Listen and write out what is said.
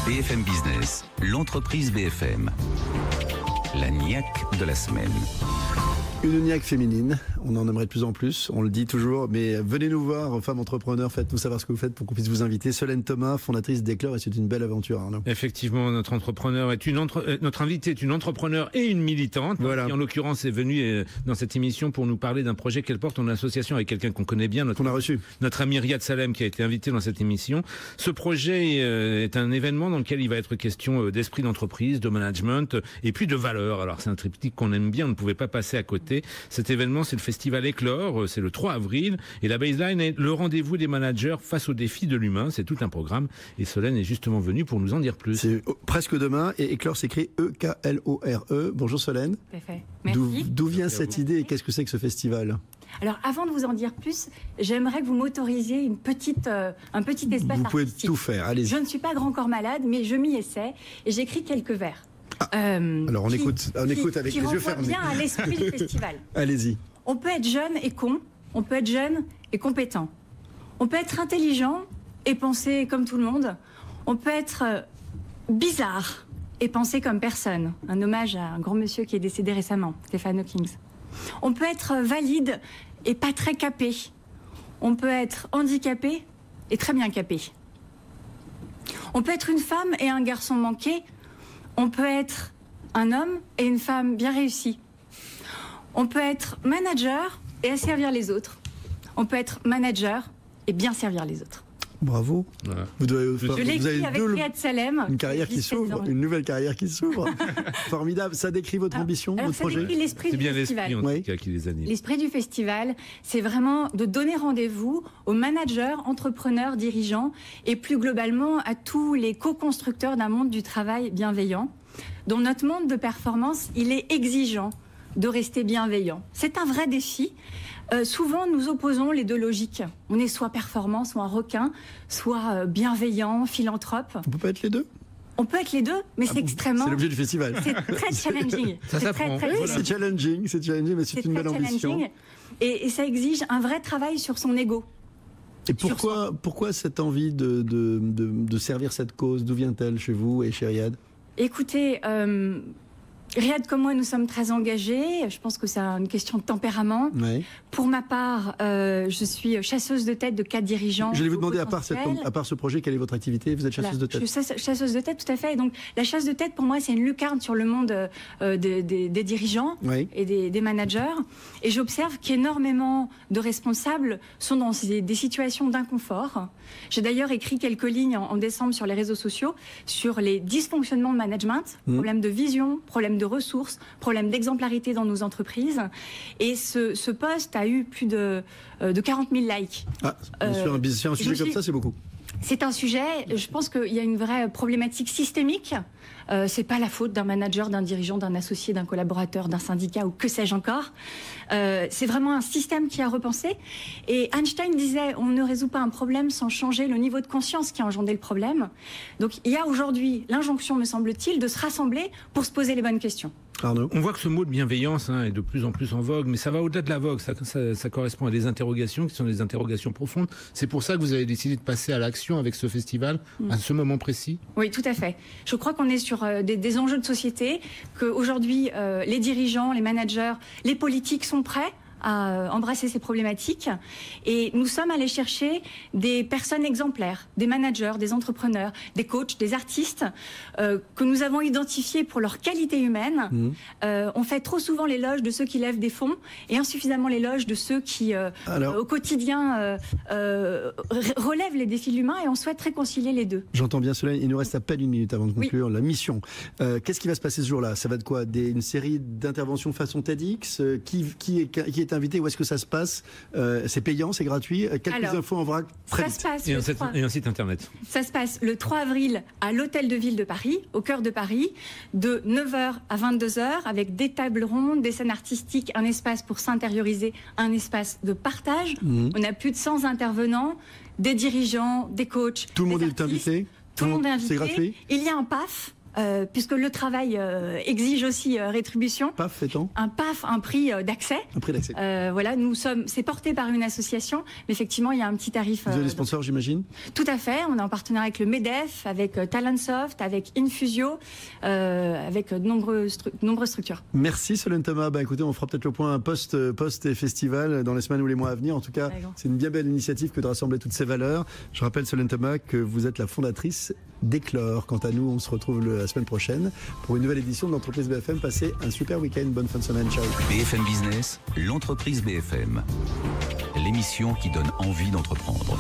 BFM Business, l'entreprise BFM. La niaque de la semaine. Une niaque féminine, on en aimerait de plus en plus, on le dit toujours, mais venez nous voir, femmes entrepreneurs, faites-nous savoir ce que vous faites pour qu'on puisse vous inviter. Solène Thomas, fondatrice d'Eclore, et c'est une belle aventure, Arnaud. Effectivement, notre invitée est une entrepreneure et une militante, voilà. Qui en l'occurrence est venue dans cette émission pour nous parler d'un projet qu'elle porte en association avec quelqu'un qu'on connaît bien, qu'on a reçu. Notre ami Riyad Salem, qui a été invité dans cette émission. Ce projet est un événement dans lequel il va être question d'esprit d'entreprise, de management et puis de valeurs. Alors c'est un triptyque qu'on aime bien, on ne pouvait pas passer à côté. Cet événement, c'est le festival Éclore, c'est le 3 avril, et la baseline est le rendez-vous des managers face aux défis de l'humain. C'est tout un programme, et Solène est justement venue pour nous en dire plus. C'est presque demain, et Éclore s'écrit E-K-L-O-R-E. Bonjour Solène. Parfait. Merci. D'où vient cette idée et qu'est-ce que c'est que ce festival ? Alors, avant de vous en dire plus, j'aimerais que vous m'autorisiez un petit espace Vous pouvez artistique. tout faire, allez-y. Je ne suis pas grand corps malade, mais je m'y essaie, et j'écris quelques vers. Alors on écoute avec les yeux fermés. Qui bien à l'esprit du festival. Allez-y. On peut être jeune et con, on peut être jeune et compétent. On peut être intelligent et penser comme tout le monde. On peut être bizarre et penser comme personne. Un hommage à un grand monsieur qui est décédé récemment, Stephen Hawking. On peut être valide et pas très capé. On peut être handicapé et très bien capé. On peut être une femme et un garçon manqué. On peut être un homme et une femme bien réussie. On peut être manager et asservir les autres. On peut être manager et bien servir les autres. Bravo. Voilà. Vous Je l'ai écrit avec Riyad Salem. Une carrière qui s'ouvre, une nouvelle carrière qui s'ouvre. Formidable. Ça décrit votre ambition, votre projet. Ça décrit l'esprit du festival. C'est bien l'esprit, en tout cas, qui les anime. L'esprit du festival, c'est vraiment de donner rendez-vous aux managers, entrepreneurs, dirigeants et plus globalement à tous les co-constructeurs d'un monde du travail bienveillant. Dans notre monde de performance, il est exigeant de rester bienveillant. C'est un vrai défi. Souvent, nous opposons les deux logiques. On est soit performant, soit un requin, soit bienveillant, philanthrope. On peut pas être les deux ? On peut être les deux, mais c'est extrêmement... C'est l'objet du festival. C'est très challenging. Ça s'apprend. C'est challenging, mais c'est une belle ambition. Et ça exige un vrai travail sur son ego. Et pourquoi cette envie de servir cette cause ? D'où vient-elle chez vous et chez Riyad ? Écoutez, Riyad comme moi, nous sommes très engagés. Je pense que c'est une question de tempérament. Ouais. Pour ma part, je suis chasseuse de tête de 4 dirigeants. Je vais vous demander, à part ce projet, quelle est votre activité ? Vous êtes chasseuse de tête ? Je suis chasseuse de tête, tout à fait. Et donc, la chasse de tête, pour moi, c'est une lucarne sur le monde des dirigeants et des managers. Et j'observe qu'énormément de responsables sont dans des situations d'inconfort. J'ai d'ailleurs écrit quelques lignes en décembre sur les réseaux sociaux sur les dysfonctionnements de management, problèmes de vision, problèmes de ressources, problèmes d'exemplarité dans nos entreprises. Et ce post a eu plus de 40 000 likes. Sur un sujet comme ça, c'est beaucoup. C'est un sujet, je pense qu'il y a une vraie problématique systémique. C'est pas la faute d'un manager, d'un dirigeant, d'un associé, d'un collaborateur, d'un syndicat ou que sais-je encore. C'est vraiment un système qui a repensé. Et Einstein disait, on ne résout pas un problème sans changer le niveau de conscience qui a engendré le problème. Donc il y a aujourd'hui l'injonction, me semble-t-il, de se rassembler pour se poser les bonnes questions. Arnaud. On voit que ce mot de bienveillance est de plus en plus en vogue, mais ça va au-delà de la vogue. Ça correspond à des interrogations qui sont des interrogations profondes. C'est pour ça que vous avez décidé de passer à l'action avec ce festival, à ce moment précis ? Oui, tout à fait. Je crois qu'on est sur des enjeux de société, qu'aujourd'hui, les dirigeants, les managers, les politiques sont prêts à embrasser ces problématiques. Et nous sommes allés chercher des personnes exemplaires, des managers, des entrepreneurs, des coachs, des artistes que nous avons identifiés pour leur qualité humaine. On fait trop souvent l'éloge de ceux qui lèvent des fonds et insuffisamment l'éloge de ceux qui, au quotidien, relèvent les défis de l'humain, et on souhaite réconcilier les deux. J'entends bien cela. Il nous reste à peine une minute avant de conclure la mission. Qu'est-ce qui va se passer ce jour-là ? Ça va être quoi ? Une série d'interventions façon TEDx ? Qui est invité ? Où est-ce que ça se passe ? C'est payant, c'est gratuit ? Quelques infos en vrac très vite. Et un site internet. Ça se passe le 3 avril à l'Hôtel de Ville de Paris, au cœur de Paris, de 9h à 22h, avec des tables rondes, des scènes artistiques, un espace pour s'intérioriser, un espace de partage. On a plus de 100 intervenants, des dirigeants, des coachs. Tout le monde est invité ? Tout le monde est invité. C'est gratuit ? Il y a un PAF. puisque le travail exige aussi rétribution. PAF étant Un PAF, un prix d'accès. un prix d'accès. Voilà, c'est porté par une association, mais effectivement, il y a un petit tarif. Vous avez des sponsors, j'imagine? Tout à fait. On est en partenariat avec le MEDEF, avec Talentsoft, avec Infusio, avec de nombreuses structures. Merci Solène Thomas. Écoutez, on fera peut-être le point post et festival dans les semaines ou les mois à venir. En tout cas, c'est une bien belle initiative que de rassembler toutes ces valeurs. Je rappelle, Solène Thomas, que vous êtes la fondatrice d'Éclore. Quant à nous, on se retrouve la semaine prochaine pour une nouvelle édition de l'entreprise BFM. Passez un super week-end. Bonne fin de semaine. Ciao. BFM Business, l'entreprise BFM. L'émission qui donne envie d'entreprendre.